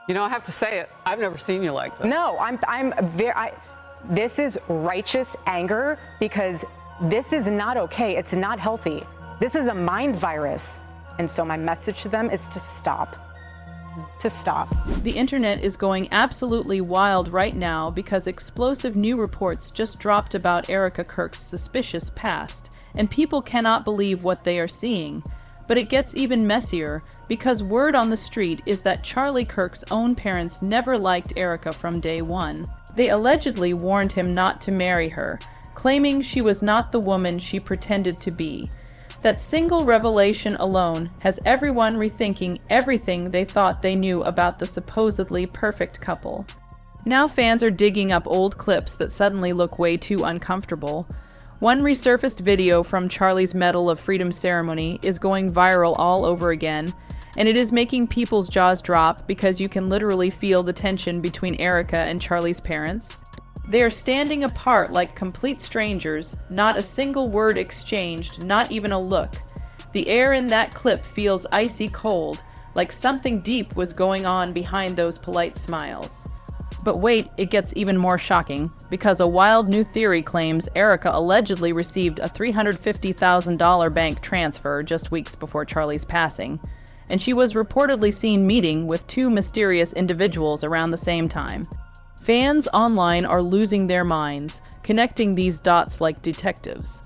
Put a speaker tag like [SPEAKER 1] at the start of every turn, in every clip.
[SPEAKER 1] You know, I have to say it. I've never seen you like this.
[SPEAKER 2] No, this is righteous anger because this is not okay. It's not healthy. This is a mind virus. And so my message to them is to stop. To stop.
[SPEAKER 3] The internet is going absolutely wild right now because explosive new reports just dropped about Erika Kirk's suspicious past, and people cannot believe what they are seeing. But it gets even messier because word on the street is that Charlie Kirk's own parents never liked Erika from day one. They allegedly warned him not to marry her, claiming she was not the woman she pretended to be. That single revelation alone has everyone rethinking everything they thought they knew about the supposedly perfect couple. Now fans are digging up old clips that suddenly look way too uncomfortable. One resurfaced video from Charlie's Medal of Freedom ceremony is going viral all over again, and it is making people's jaws drop because you can literally feel the tension between Erika and Charlie's parents. They are standing apart like complete strangers, not a single word exchanged, not even a look. The air in that clip feels icy cold, like something deep was going on behind those polite smiles. But wait, it gets even more shocking, because a wild new theory claims Erika allegedly received a $350,000 bank transfer just weeks before Charlie's passing, and she was reportedly seen meeting with two mysterious individuals around the same time. Fans online are losing their minds, connecting these dots like detectives.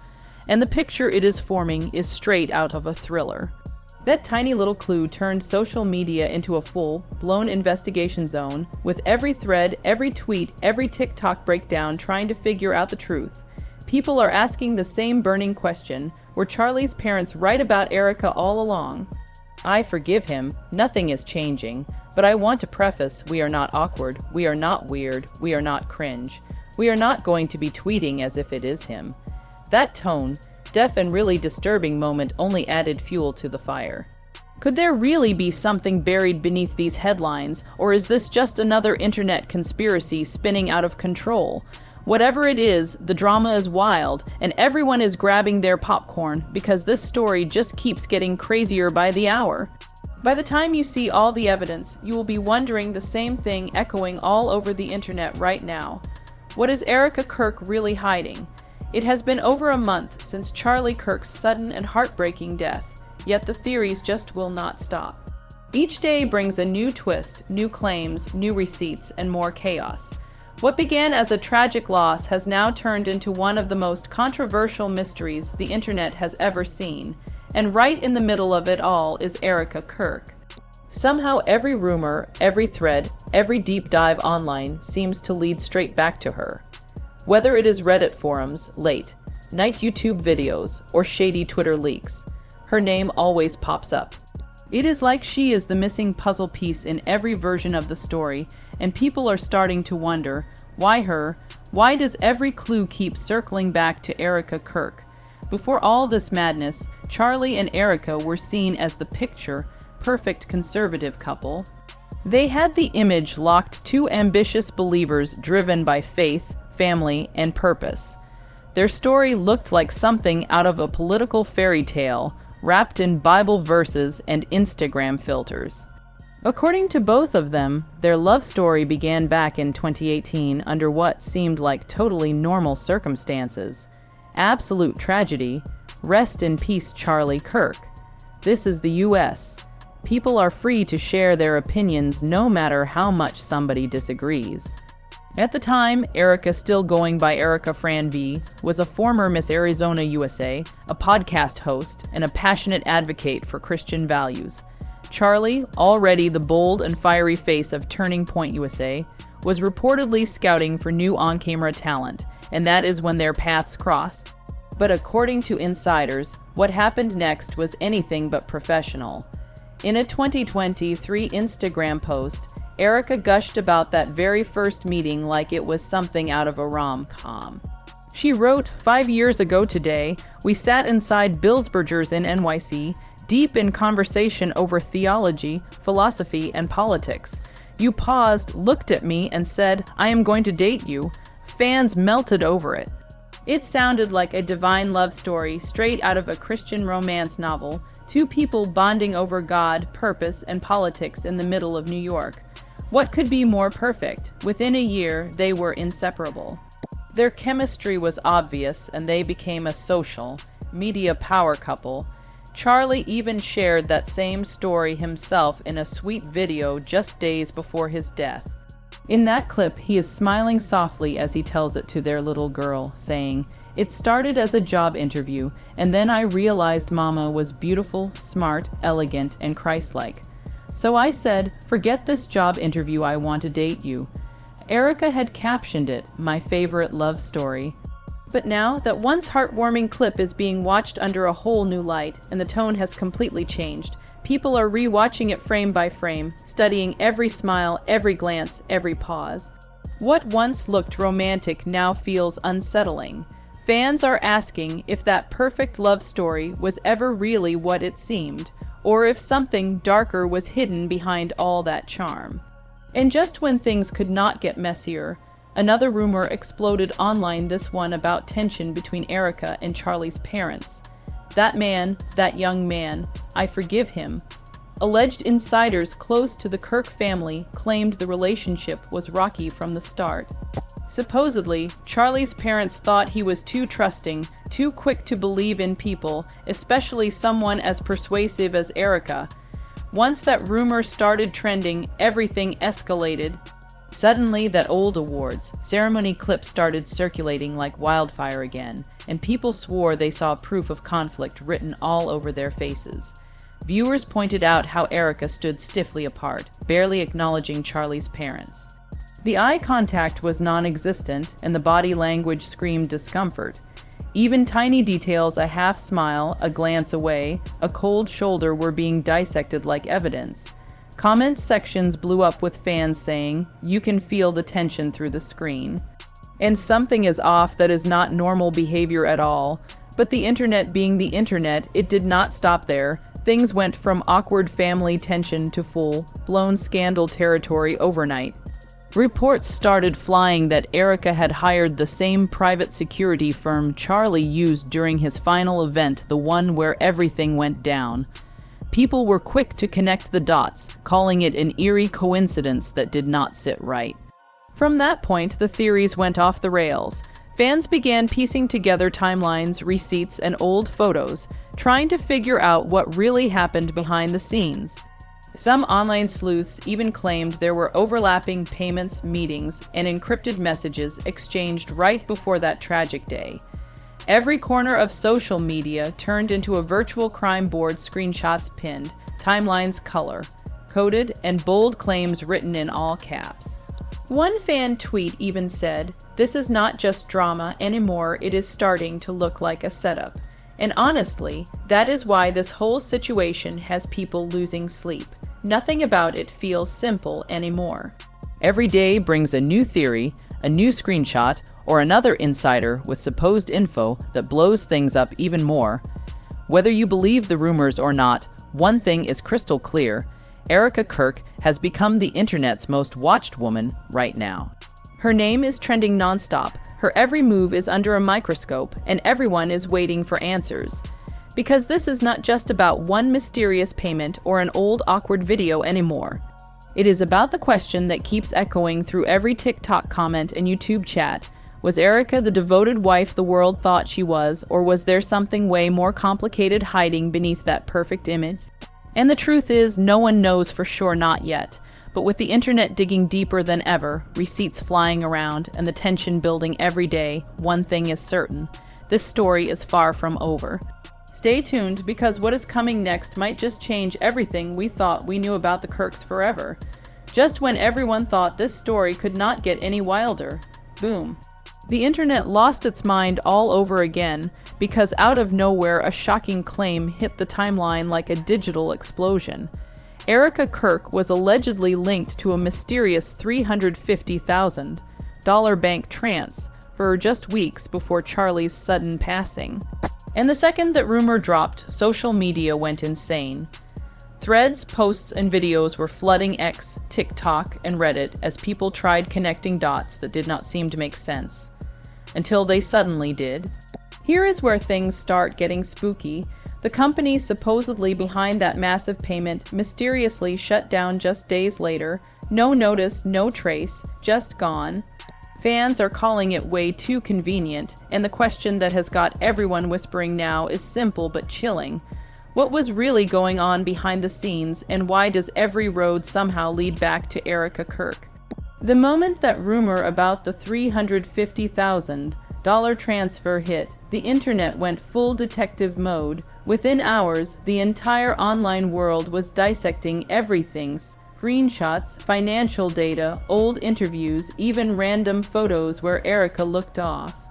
[SPEAKER 3] And the picture it is forming is straight out of a thriller. That tiny little clue turned social media into a full-blown investigation zone, with every thread, every tweet, every TikTok breakdown trying to figure out the truth. People are asking the same burning question: were Charlie's parents right about Erika all along? I forgive him, nothing is changing, but I want to preface, we are not awkward, we are not weird, we are not cringe. We are not going to be tweeting as if it is him. That tone, deaf and really disturbing moment only added fuel to the fire. Could there really be something buried beneath these headlines, or is this just another internet conspiracy spinning out of control? Whatever it is, the drama is wild, and everyone is grabbing their popcorn because this story just keeps getting crazier by the hour. By the time you see all the evidence, you will be wondering the same thing echoing all over the internet right now. What is Erika Kirk really hiding? It has been over a month since Charlie Kirk's sudden and heartbreaking death, yet the theories just will not stop. Each day brings a new twist, new claims, new receipts, and more chaos. What began as a tragic loss has now turned into one of the most controversial mysteries the internet has ever seen, and right in the middle of it all is Erika Kirk. Somehow every rumor, every thread, every deep dive online seems to lead straight back to her. Whether it is Reddit forums, late night YouTube videos, or shady Twitter leaks, her name always pops up. It is like she is the missing puzzle piece in every version of the story, and people are starting to wonder, why her? Why does every clue keep circling back to Erika Kirk? Before all this madness, Charlie and Erika were seen as the picture-perfect conservative couple. They had the image locked to ambitious believers driven by faith, family, and purpose. Their story looked like something out of a political fairy tale, wrapped in Bible verses and Instagram filters. According to both of them, their love story began back in 2018 under what seemed like totally normal circumstances. Absolute tragedy. Rest in peace, Charlie Kirk. This is the US. People are free to share their opinions no matter how much somebody disagrees. At the time, Erika, still going by Erika Fran V, was a former Miss Arizona USA, a podcast host, and a passionate advocate for Christian values. Charlie, already the bold and fiery face of Turning Point USA, was reportedly scouting for new on-camera talent, and that is when their paths crossed. But according to insiders, what happened next was anything but professional. In a 2023 Instagram post, Erika gushed about that very first meeting like it was something out of a rom-com. She wrote, 5 years ago today, we sat inside Billsburgers in NYC, deep in conversation over theology, philosophy, and politics. You paused, looked at me, and said, I am going to date you. Fans melted over it. It sounded like a divine love story straight out of a Christian romance novel, two people bonding over God, purpose, and politics in the middle of New York. What could be more perfect? Within a year, they were inseparable. Their chemistry was obvious, and they became a social, media power couple. Charlie even shared that same story himself in a sweet video just days before his death. In that clip, he is smiling softly as he tells it to their little girl, saying, "It started as a job interview, and then I realized Mama was beautiful, smart, elegant, and Christ-like. So I said, forget this job interview, I want to date you." Erika had captioned it, "My favorite love story." But now, that once heartwarming clip is being watched under a whole new light, and the tone has completely changed. People are re-watching it frame by frame, studying every smile, every glance, every pause. What once looked romantic now feels unsettling. Fans are asking if that perfect love story was ever really what it seemed, or if something darker was hidden behind all that charm. And just when things could not get messier, another rumor exploded online, this one about tension between Erika and Charlie's parents. That man, that young man, I forgive him. Alleged insiders close to the Kirk family claimed the relationship was rocky from the start. Supposedly, Charlie's parents thought he was too trusting, too quick to believe in people, especially someone as persuasive as Erika. Once that rumor started trending, everything escalated. Suddenly, that old awards ceremony clip started circulating like wildfire again, and people swore they saw proof of conflict written all over their faces. Viewers pointed out how Erika stood stiffly apart, barely acknowledging Charlie's parents. The eye contact was non-existent, and the body language screamed discomfort. Even tiny details, a half smile, a glance away, a cold shoulder, were being dissected like evidence. Comment sections blew up with fans saying, "You can feel the tension through the screen." And something is off, that is not normal behavior at all. But the internet being the internet, it did not stop there. Things went from awkward family tension to full-blown scandal territory overnight. Reports started flying that Erika had hired the same private security firm Charlie used during his final event, the one where everything went down. People were quick to connect the dots, calling it an eerie coincidence that did not sit right. From that point, the theories went off the rails. Fans began piecing together timelines, receipts, and old photos, trying to figure out what really happened behind the scenes. Some online sleuths even claimed there were overlapping payments, meetings, and encrypted messages exchanged right before that tragic day. Every corner of social media turned into a virtual crime board, screenshots pinned, timelines color-coded, and bold claims written in all caps. One fan tweet even said, "This is not just drama anymore, it is starting to look like a setup." And honestly, that is why this whole situation has people losing sleep. Nothing about it feels simple anymore. Every day brings a new theory, a new screenshot, or another insider with supposed info that blows things up even more. Whether you believe the rumors or not, one thing is crystal clear: Erika Kirk has become the internet's most watched woman right now. Her name is trending nonstop, her every move is under a microscope, and everyone is waiting for answers. Because this is not just about one mysterious payment or an old awkward video anymore. It is about the question that keeps echoing through every TikTok comment and YouTube chat. Was Erika the devoted wife the world thought she was, or was there something way more complicated hiding beneath that perfect image? And the truth is, no one knows for sure, not yet. But with the internet digging deeper than ever, receipts flying around, and the tension building every day, one thing is certain: this story is far from over. Stay tuned, because what is coming next might just change everything we thought we knew about the Kirks forever. Just when everyone thought this story could not get any wilder, boom. The internet lost its mind all over again, because out of nowhere a shocking claim hit the timeline like a digital explosion. Erika Kirk was allegedly linked to a mysterious $350,000 bank transfer just weeks before Charlie's sudden passing. And the second that rumor dropped, social media went insane. Threads, posts, and videos were flooding X, TikTok, and Reddit as people tried connecting dots that did not seem to make sense. Until they suddenly did. Here is where things start getting spooky. The company supposedly behind that massive payment mysteriously shut down just days later, No notice, no trace, just gone. Fans are calling it way too convenient, and the question that has got everyone whispering now is simple but chilling. What was really going on behind the scenes, and why does every road somehow lead back to Erika Kirk? The moment that rumor about the $350,000 transfer hit, the internet went full detective mode. Within hours, the entire online world was dissecting everything: screenshots, financial data, old interviews, even random photos where Erika looked off.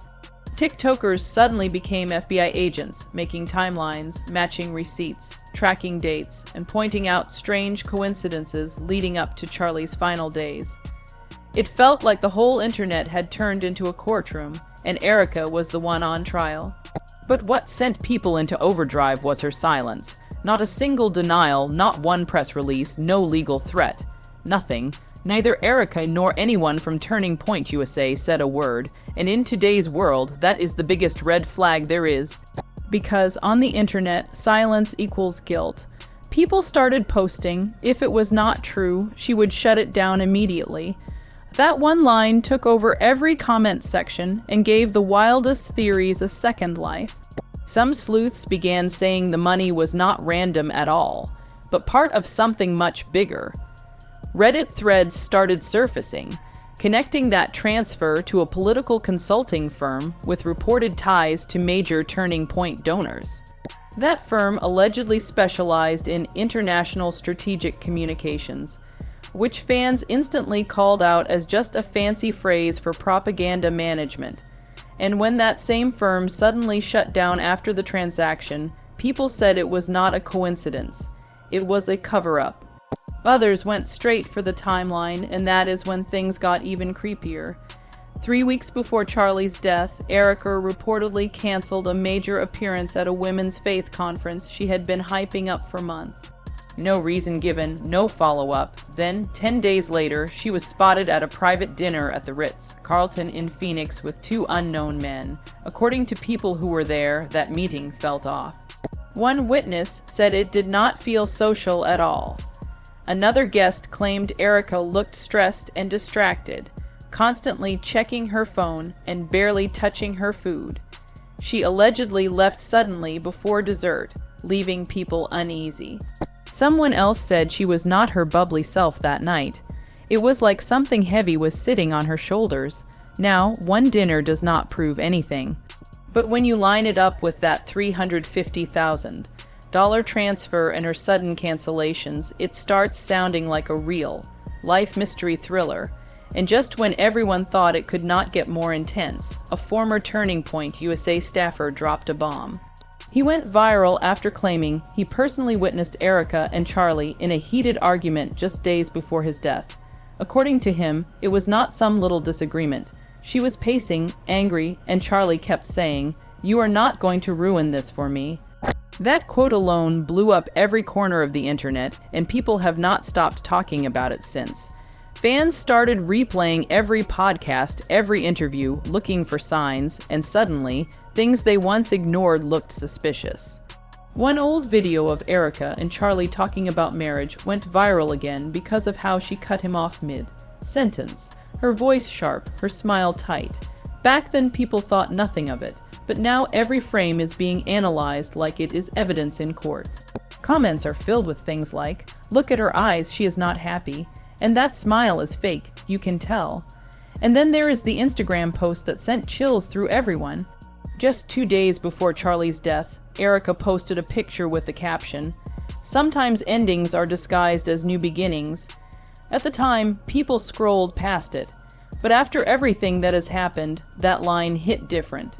[SPEAKER 3] TikTokers suddenly became FBI agents, making timelines, matching receipts, tracking dates, and pointing out strange coincidences leading up to Charlie's final days. It felt like the whole internet had turned into a courtroom, and Erika was the one on trial. But what sent people into overdrive was her silence. Not a single denial, not one press release, no legal threat. Nothing. Neither Erika nor anyone from Turning Point USA said a word, and in today's world, that is the biggest red flag there is. Because on the internet, silence equals guilt. People started posting. If it was not true, she would shut it down immediately. That one line took over every comment section and gave the wildest theories a second life. Some sleuths began saying the money was not random at all, but part of something much bigger. Reddit threads started surfacing, connecting that transfer to a political consulting firm with reported ties to major Turning Point donors. That firm allegedly specialized in international strategic communications, which fans instantly called out as just a fancy phrase for propaganda management. And when that same firm suddenly shut down after the transaction, people said it was not a coincidence. It was a cover-up. Others went straight for the timeline, and that is when things got even creepier. 3 weeks before Charlie's death, Erika reportedly canceled a major appearance at a women's faith conference she had been hyping up for months. No reason given, no follow-up. Then, 10 days later, she was spotted at a private dinner at the Ritz-Carlton in Phoenix with 2 unknown men. According to people who were there, that meeting felt off. One witness said it did not feel social at all. Another guest claimed Erika looked stressed and distracted, constantly checking her phone and barely touching her food. She allegedly left suddenly before dessert, leaving people uneasy. Someone else said she was not her bubbly self that night. It was like something heavy was sitting on her shoulders. Now, one dinner does not prove anything. But when you line it up with that $350,000 transfer and her sudden cancellations, it starts sounding like a real, life mystery thriller. And just when everyone thought it could not get more intense, a former Turning Point USA staffer dropped a bomb. He went viral after claiming he personally witnessed Erika and Charlie in a heated argument just days before his death. According to him, it was not some little disagreement. She was pacing, angry, and Charlie kept saying, "You are not going to ruin this for me." That quote alone blew up every corner of the internet, and people have not stopped talking about it since. Fans started replaying every podcast, every interview, looking for signs, and suddenly, things they once ignored looked suspicious. One old video of Erika and Charlie talking about marriage went viral again because of how she cut him off mid-sentence, her voice sharp, her smile tight. Back then people thought nothing of it, but now every frame is being analyzed like it is evidence in court. Comments are filled with things like, "Look at her eyes, she is not happy," and "That smile is fake, you can tell." And then there is the Instagram post that sent chills through everyone. Just 2 days before Charlie's death, Erika posted a picture with the caption, "Sometimes endings are disguised as new beginnings." At the time, people scrolled past it. But after everything that has happened, that line hit different.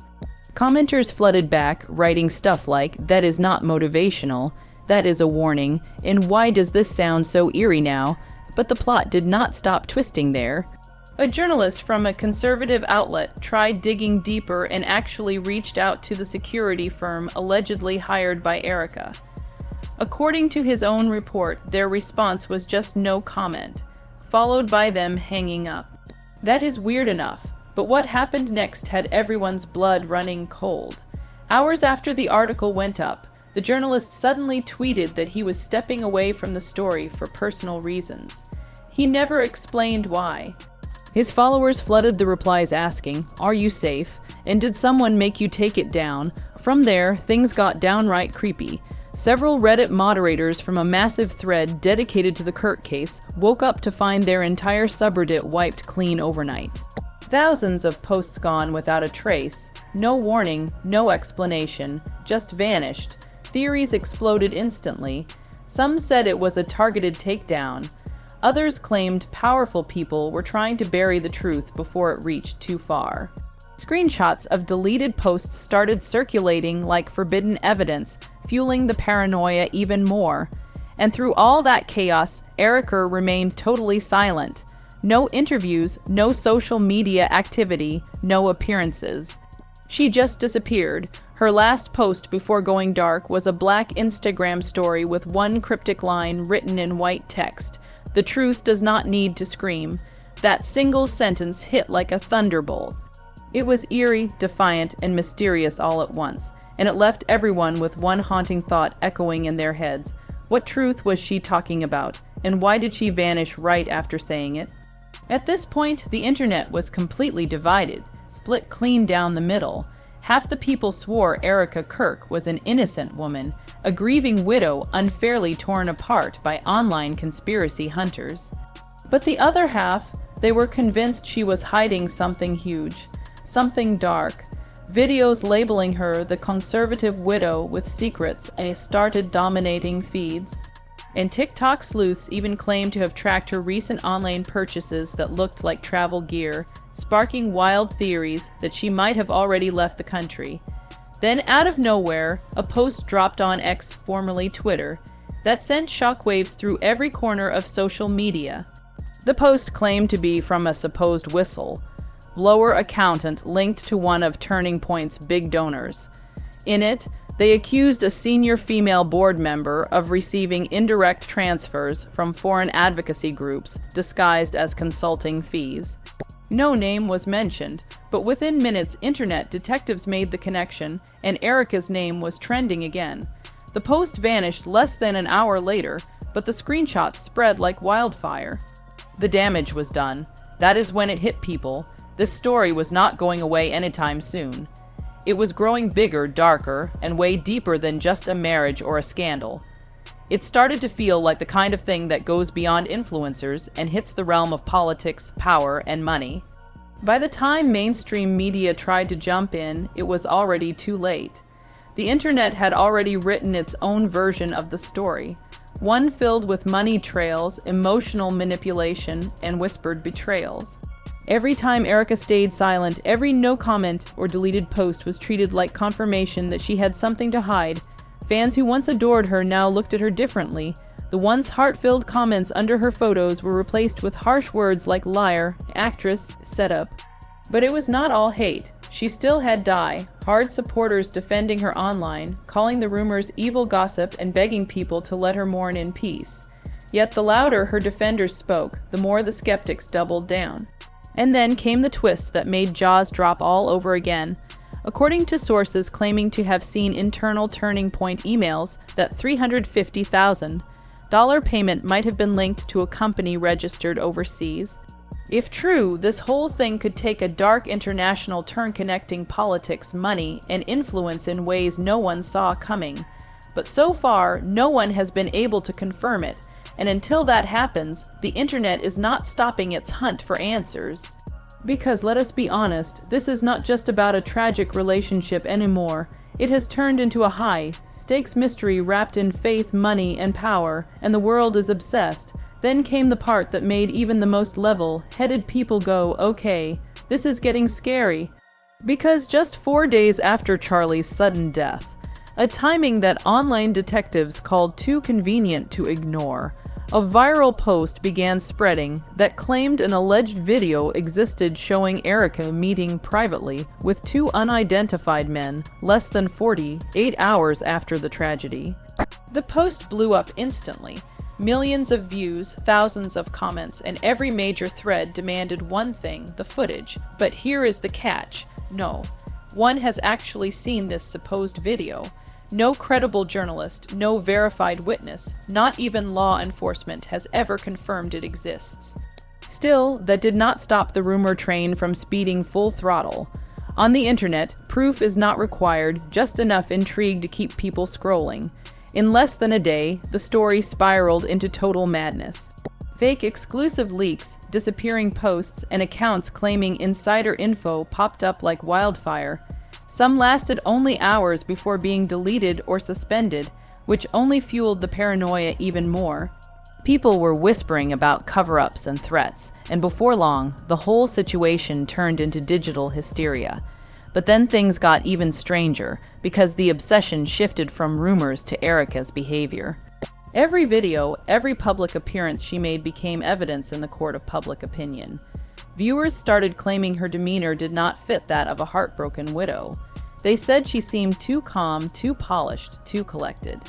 [SPEAKER 3] Commenters flooded back, writing stuff like, "That is not motivational," "That is a warning," and "Why does this sound so eerie now?" But the plot did not stop twisting there. A journalist from a conservative outlet tried digging deeper and actually reached out to the security firm allegedly hired by Erika. According to his own report, their response was just no comment, followed by them hanging up. That is weird enough, but what happened next had everyone's blood running cold. Hours after the article went up, the journalist suddenly tweeted that he was stepping away from the story for personal reasons. He never explained why. His followers flooded the replies asking, "Are you safe? And did someone make you take it down?" From there, things got downright creepy. Several Reddit moderators from a massive thread dedicated to the Kirk case woke up to find their entire subreddit wiped clean overnight. Thousands of posts gone without a trace, no warning, no explanation, just vanished. Theories exploded instantly. Some said it was a targeted takedown. Others claimed powerful people were trying to bury the truth before it reached too far. Screenshots of deleted posts started circulating like forbidden evidence, fueling the paranoia even more. And through all that chaos, Erika remained totally silent. No interviews, no social media activity, no appearances. She just disappeared. Her last post before going dark was a black Instagram story with one cryptic line written in white text. "The truth does not need to scream." That single sentence hit like a thunderbolt. It was eerie, defiant, and mysterious all at once, and it left everyone with one haunting thought echoing in their heads. What truth was she talking about, and why did she vanish right after saying it? At this point, the internet was completely divided, split clean down the middle. Half the people swore Erika Kirk was an innocent woman, a grieving widow unfairly torn apart by online conspiracy hunters. But the other half, they were convinced she was hiding something huge, something dark. Videos labeling her the conservative widow with secrets started dominating feeds. And TikTok sleuths even claimed to have tracked her recent online purchases that looked like travel gear, sparking wild theories that she might have already left the country. Then, out of nowhere, a post dropped on X, formerly Twitter, that sent shockwaves through every corner of social media. The post claimed to be from a supposed whistle-blower accountant linked to one of Turning Point's big donors. In it, they accused a senior female board member of receiving indirect transfers from foreign advocacy groups disguised as consulting fees. No name was mentioned, but within minutes internet detectives made the connection and Erika's name was trending again. The post vanished less than an hour later, but the screenshots spread like wildfire. The damage was done. That is when it hit people. This story was not going away anytime soon. It was growing bigger, darker, and way deeper than just a marriage or a scandal. It started to feel like the kind of thing that goes beyond influencers and hits the realm of politics, power, and money. By the time mainstream media tried to jump in, it was already too late. The internet had already written its own version of the story, one filled with money trails, emotional manipulation, and whispered betrayals. Every time Erika stayed silent, every no comment or deleted post was treated like confirmation that she had something to hide. Fans who once adored her now looked at her differently. The once heart-filled comments under her photos were replaced with harsh words like liar, actress, setup. But it was not all hate. She still had hard supporters defending her online, calling the rumors evil gossip and begging people to let her mourn in peace. Yet the louder her defenders spoke, the more the skeptics doubled down. And then came the twist that made jaws drop all over again. According to sources claiming to have seen internal Turning Point emails, that $350,000 payment might have been linked to a company registered overseas. If true, this whole thing could take a dark international turn connecting politics, money, and influence in ways no one saw coming. But so far, no one has been able to confirm it. And until that happens, the internet is not stopping its hunt for answers. Because let us be honest, this is not just about a tragic relationship anymore. It has turned into a high-stakes mystery wrapped in faith, money, and power, and the world is obsessed. Then came the part that made even the most level-headed people go, okay, this is getting scary. Because just 4 days after Charlie's sudden death, a timing that online detectives called too convenient to ignore, a viral post began spreading that claimed an alleged video existed showing Erika meeting privately with two unidentified men less than 48 hours after the tragedy. The post blew up instantly. Millions of views, thousands of comments, and every major thread demanded one thing, the footage. But here is the catch. No, one has actually seen this supposed video. No credible journalist, no verified witness, not even law enforcement has ever confirmed it exists. Still, that did not stop the rumor train from speeding full throttle. On the internet, proof is not required, just enough intrigue to keep people scrolling. In less than a day, the story spiraled into total madness. Fake exclusive leaks, disappearing posts, and accounts claiming insider info popped up like wildfire. Some lasted only hours before being deleted or suspended, which only fueled the paranoia even more. People were whispering about cover-ups and threats, and before long, the whole situation turned into digital hysteria. But then things got even stranger, because the obsession shifted from rumors to Erika's behavior. Every video, every public appearance she made became evidence in the court of public opinion. Viewers started claiming her demeanor did not fit that of a heartbroken widow. They said she seemed too calm, too polished, too collected.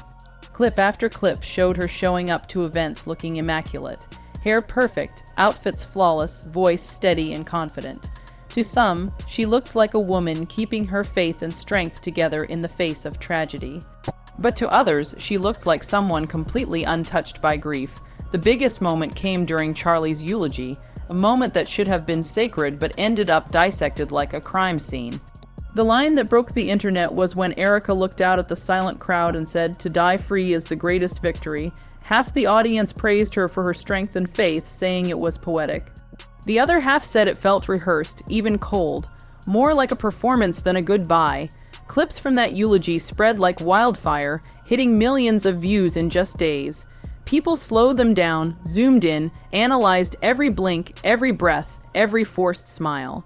[SPEAKER 3] Clip after clip showed her showing up to events looking immaculate. Hair perfect, outfits flawless, voice steady and confident. To some, she looked like a woman keeping her faith and strength together in the face of tragedy. But to others, she looked like someone completely untouched by grief. The biggest moment came during Charlie's eulogy, a moment that should have been sacred but ended up dissected like a crime scene. The line that broke the internet was when Erika looked out at the silent crowd and said, "To die free is the greatest victory." Half the audience praised her for her strength and faith, saying it was poetic. The other half said it felt rehearsed, even cold, more like a performance than a goodbye. Clips from that eulogy spread like wildfire, hitting millions of views in just days. People slowed them down, zoomed in, analyzed every blink, every breath, every forced smile.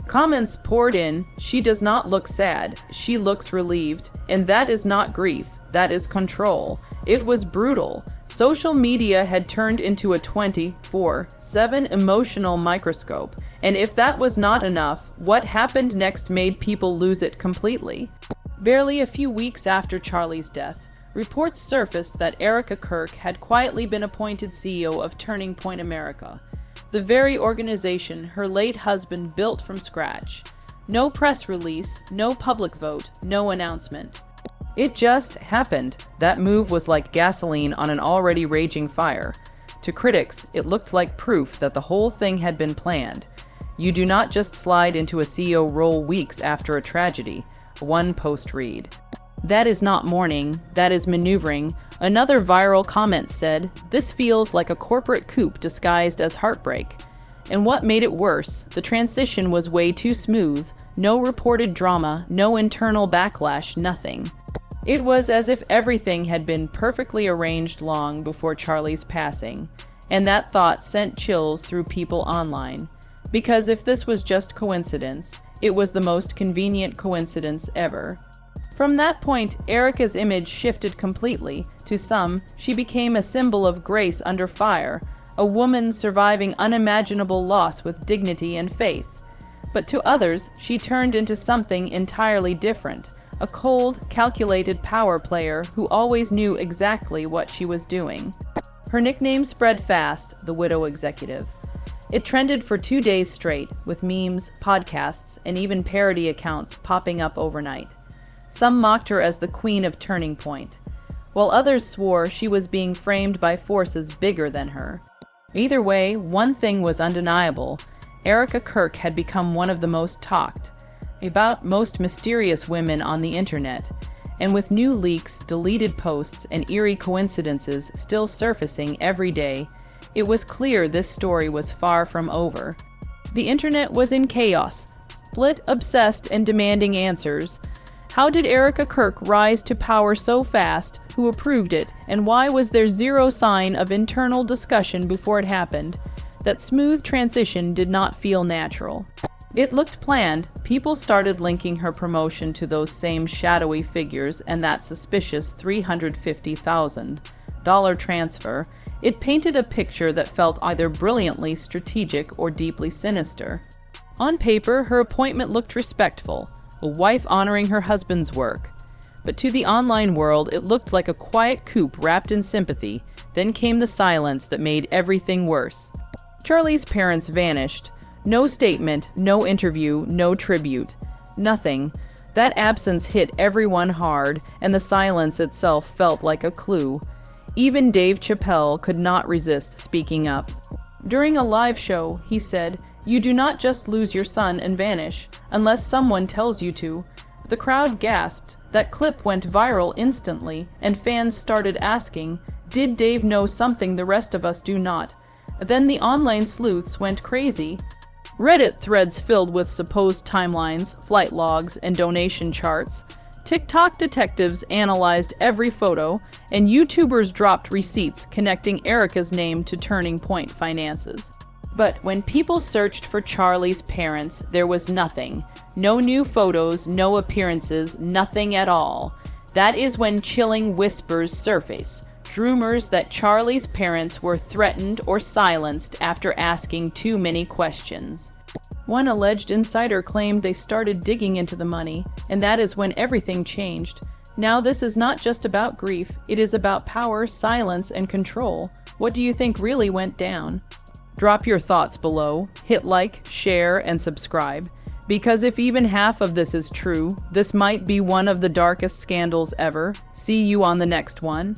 [SPEAKER 3] Comments poured in, "She does not look sad, she looks relieved." And that is not grief, that is control. It was brutal. Social media had turned into a 24/7 emotional microscope, and if that was not enough, what happened next made people lose it completely. Barely a few weeks after Charlie's death, reports surfaced that Erika Kirk had quietly been appointed CEO of Turning Point America, the very organization her late husband built from scratch. No press release, no public vote, no announcement. It just happened. That move was like gasoline on an already raging fire. To critics, it looked like proof that the whole thing had been planned. You do not just slide into a CEO role weeks after a tragedy, one post read. "That is not mourning, that is maneuvering." Another viral comment said, "This feels like a corporate coup disguised as heartbreak." And what made it worse, the transition was way too smooth, no reported drama, no internal backlash, nothing. It was as if everything had been perfectly arranged long before Charlie's passing, and that thought sent chills through people online. Because if this was just coincidence, it was the most convenient coincidence ever. From that point, Erika's image shifted completely. To some, she became a symbol of grace under fire, a woman surviving unimaginable loss with dignity and faith. But to others, she turned into something entirely different, a cold, calculated power player who always knew exactly what she was doing. Her nickname spread fast, the Widow Executive. It trended for 2 days straight, with memes, podcasts, and even parody accounts popping up overnight. Some mocked her as the Queen of Turning Point, while others swore she was being framed by forces bigger than her. Either way, one thing was undeniable. Erika Kirk had become one of the most talked about, most mysterious women on the internet, and with new leaks, deleted posts, and eerie coincidences still surfacing every day, it was clear this story was far from over. The internet was in chaos, split, obsessed, and demanding answers. How did Erika Kirk rise to power so fast? Who approved it? And why was there zero sign of internal discussion before it happened? That smooth transition did not feel natural. It looked planned. People started linking her promotion to those same shadowy figures and that suspicious $350,000 transfer. It painted a picture that felt either brilliantly strategic or deeply sinister. On paper, her appointment looked respectful, a wife honoring her husband's work. But to the online world, it looked like a quiet coup wrapped in sympathy. Then came the silence that made everything worse. Charlie's parents vanished. No statement, no interview, no tribute. Nothing. That absence hit everyone hard, and the silence itself felt like a clue. Even Dave Chappelle could not resist speaking up. During a live show, he said, "You do not just lose your son and vanish, unless someone tells you to." The crowd gasped. That clip went viral instantly, and fans started asking, did Dave know something the rest of us do not? Then the online sleuths went crazy. Reddit threads filled with supposed timelines, flight logs, and donation charts. TikTok detectives analyzed every photo, and YouTubers dropped receipts connecting Erika's name to Turning Point finances. But when people searched for Charlie's parents, there was nothing. No new photos, no appearances, nothing at all. That is when chilling whispers surface. Rumors that Charlie's parents were threatened or silenced after asking too many questions. One alleged insider claimed they started digging into the money, and that is when everything changed. Now this is not just about grief, it is about power, silence, and control. What do you think really went down? Drop your thoughts below, hit like, share, and subscribe. Because if even half of this is true, this might be one of the darkest scandals ever. See you on the next one.